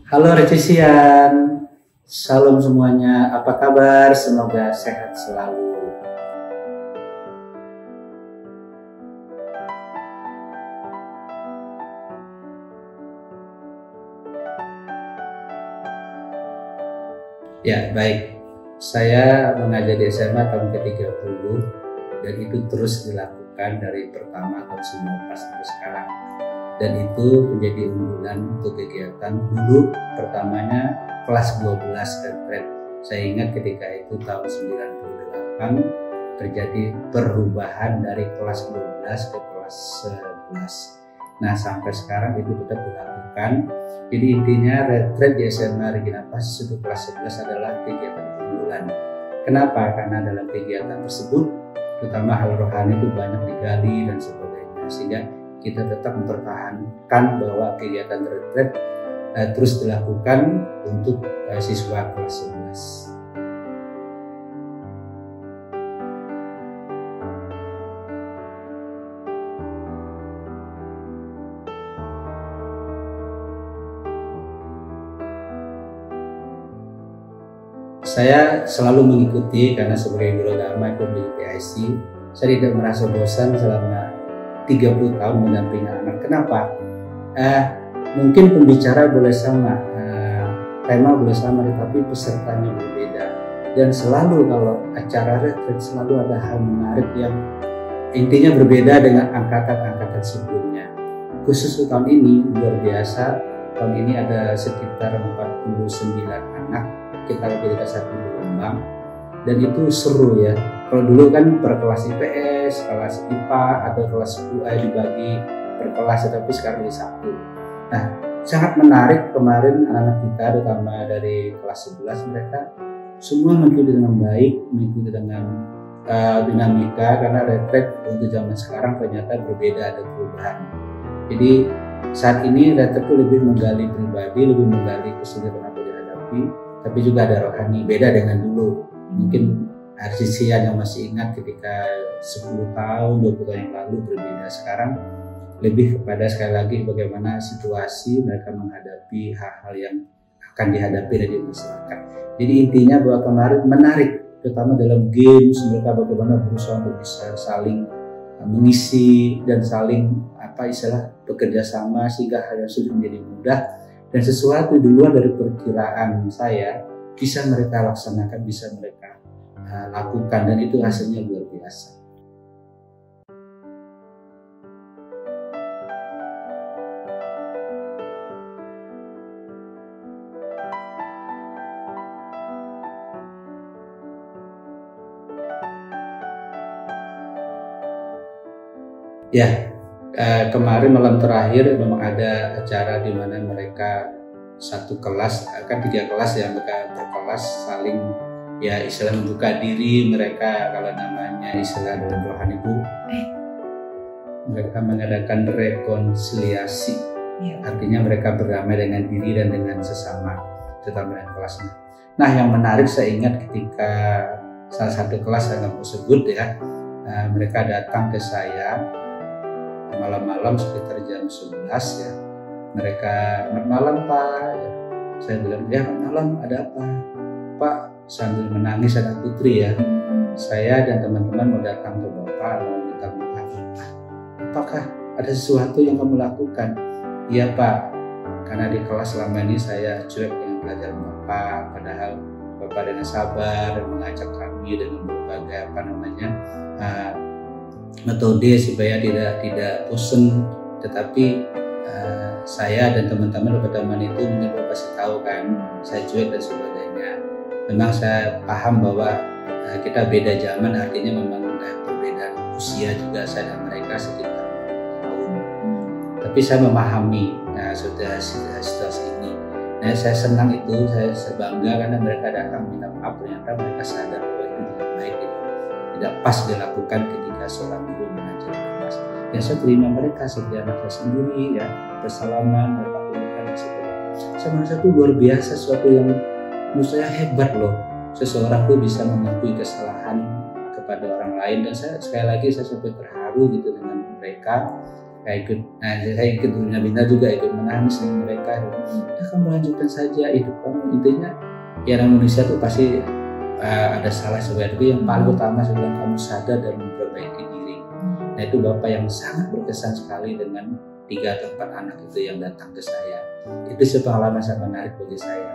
Halo Recisian, salam semuanya, apa kabar? Semoga sehat selalu. Ya, baik. Saya mengajar di SMA tahun ke-30 dan itu terus dilakukan dari pertama tahun 19 sampai sekarang. Dan itu menjadi unggulan untuk kegiatan dulu pertamanya kelas 12 retret. Saya ingat ketika itu tahun 98 terjadi perubahan dari kelas 12 ke kelas 11. Nah, sampai sekarang itu tetap dilakukan. Jadi intinya retret di SMA Regina Pacis untuk kelas 11 adalah kegiatan unggulan. Kenapa? Karena dalam kegiatan tersebut terutama hal rohani itu banyak digali dan sebagainya, sehingga kita tetap mempertahankan bahwa kegiatan retret terus dilakukan untuk siswa kelas 11. Saya selalu mengikuti karena sebagai guru agama di PIC, saya tidak merasa bosan selama 30 tahun mendampingi anak. Kenapa? Mungkin pembicara boleh sama, tema boleh sama, tetapi pesertanya berbeda. Dan selalu kalau acara retret selalu ada hal menarik yang intinya berbeda dengan angkatan-angkatan sebelumnya. Khusus tahun ini luar biasa. Tahun ini ada sekitar 49 anak. Kita lebih dari satu gelombang dan itu seru ya. Kalau dulu kan per kelas IPS, kelas IPA atau kelas UI dibagi per kelas, tapi sekarang jadi satu. Nah, sangat menarik kemarin anak-anak kita terutama dari kelas 11 mereka semua mengikuti dengan baik, mengikuti dengan dinamika karena retret untuk zaman sekarang ternyata berbeda, ada perubahan. Jadi saat ini retret itu lebih menggali pribadi, lebih menggali kesulitan apa dihadapi, tapi juga ada rohani, beda dengan dulu. Mungkin Artisian yang masih ingat ketika 10 tahun, 20 tahun yang lalu berbeda. Sekarang lebih kepada sekali lagi bagaimana situasi mereka menghadapi hal-hal yang akan dihadapi dari masyarakat. Jadi intinya bahwa kemarin menarik, terutama dalam games mereka bagaimana berusaha untuk bisa saling mengisi dan saling bekerja sama sehingga hal yang sulit menjadi mudah. Dan sesuatu di luar dari perkiraan saya bisa mereka laksanakan, bisa mereka lakukan, dan itu hasilnya luar biasa. Ya, kemarin malam terakhir memang ada acara di mana mereka satu kelas, kan 3 kelas ya, mereka berkelas saling ya istilah membuka diri mereka, kalau namanya istilah dalam rohani itu mereka mengadakan rekonsiliasi ya. Artinya mereka berdamai dengan diri dan dengan sesama, terutama dengan kelasnya. Nah, yang menarik saya ingat ketika salah satu kelas, saya nggak mau sebut ya, mereka datang ke saya malam-malam sekitar jam 11 ya. Mereka, "Selamat malam Pak." Ya. Saya bilang, "Ya, selamat malam, ada apa?" "Pak," sambil menangis anak putri ya, "saya dan teman-teman mau datang ke Bapak, mau minta maaf. Apakah ada sesuatu yang kamu lakukan?" "Iya Pak, karena di kelas selama ini saya cuek dengan pelajaran Bapak, padahal Bapak dengan sabar mengajak kami dengan berbagai metode supaya tidak bosan, tetapi saya dan teman-teman itu mungkin Bapak pasti tahu kan, saya cuek dan sebagainya. Memang saya paham bahwa kita beda zaman, artinya memang perbedaan usia juga saya dan mereka sekitar 4 tahun. Tapi saya memahami situasi ini. Nah, saya senang itu, saya bangga karena mereka datang minta maaf, ternyata mereka sadar bahwa itu tidak baik, tidak pas dilakukan ketika seorang guru mengajar kelas. Dan saya terima mereka seperti anak saya sendiri ya, bersalaman, mereka pelukan dan sebagainya. Saya merasa itu luar biasa, sesuatu yang menurut saya hebat loh. Seseorang tuh bisa mengakui kesalahan kepada orang lain, dan saya sekali lagi saya sampai terharu gitu dengan mereka. Saya ikut dunia bina juga, ikut menangis dengan mereka. Ya kamu lanjutkan saja hidup kamu, intinya ya manusia tuh pasti ada salah sebenarnya, tapi yang paling utama sebelum kamu sadar dan memperbaiki diri. Nah itu Bapak yang sangat berkesan sekali dengan 3 atau 4 anak itu yang datang ke saya. Itu pengalaman sangat menarik bagi saya.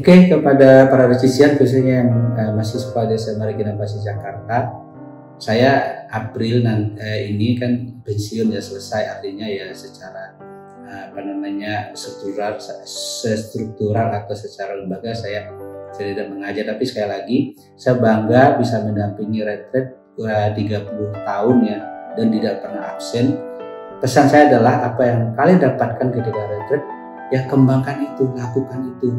Oke, kepada para resisian khususnya yang masih sekolah di SMA Regina Pacis Jakarta, saya April ini kan pensiun ya, selesai, artinya ya secara struktural atau secara lembaga saya tidak mengajar, tapi sekali lagi saya bangga bisa mendampingi retret 30 tahun ya dan tidak pernah absen. Pesan saya adalah apa yang kalian dapatkan ketika retret, ya kembangkan itu, lakukan itu.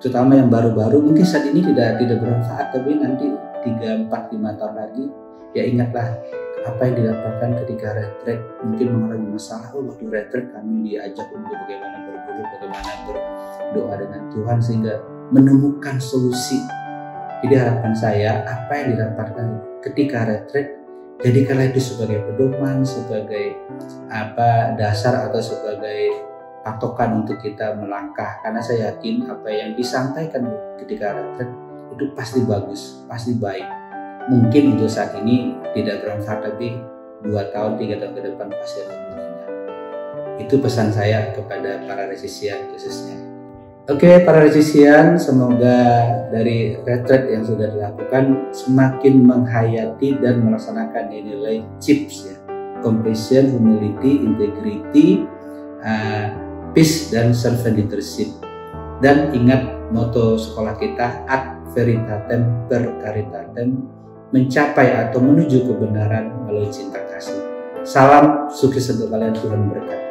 Terutama yang baru-baru, mungkin saat ini tidak bermanfaat, tapi nanti 3, 4, 5 tahun lagi ya ingatlah apa yang didapatkan ketika retret. Mungkin mengalami masalah, waktu retret kami diajak untuk bagaimana berguru, bagaimana berdoa dengan Tuhan sehingga menemukan solusi. Jadi harapan saya apa yang didapatkan ketika retret, jadikanlah itu sebagai pedoman, sebagai dasar atau sebagai patokan untuk kita melangkah, karena saya yakin apa yang disampaikan ketika retret itu pasti bagus, pasti baik. Mungkin untuk saat ini tidak bermanfaat, tapi 2 tahun, 3 tahun ke depan pasti ada gunanya. Itu pesan saya kepada para resisian khususnya. Oke, para resisian, semoga dari retret yang sudah dilakukan semakin menghayati dan melaksanakan nilai CHIPS ya, compassion, humility, integrity, peace, dan servant leadership. Dan ingat moto sekolah kita, ad veritatem per caritatem, mencapai atau menuju kebenaran melalui cinta kasih. Salam sukses untuk kalian, Tuhan berkati.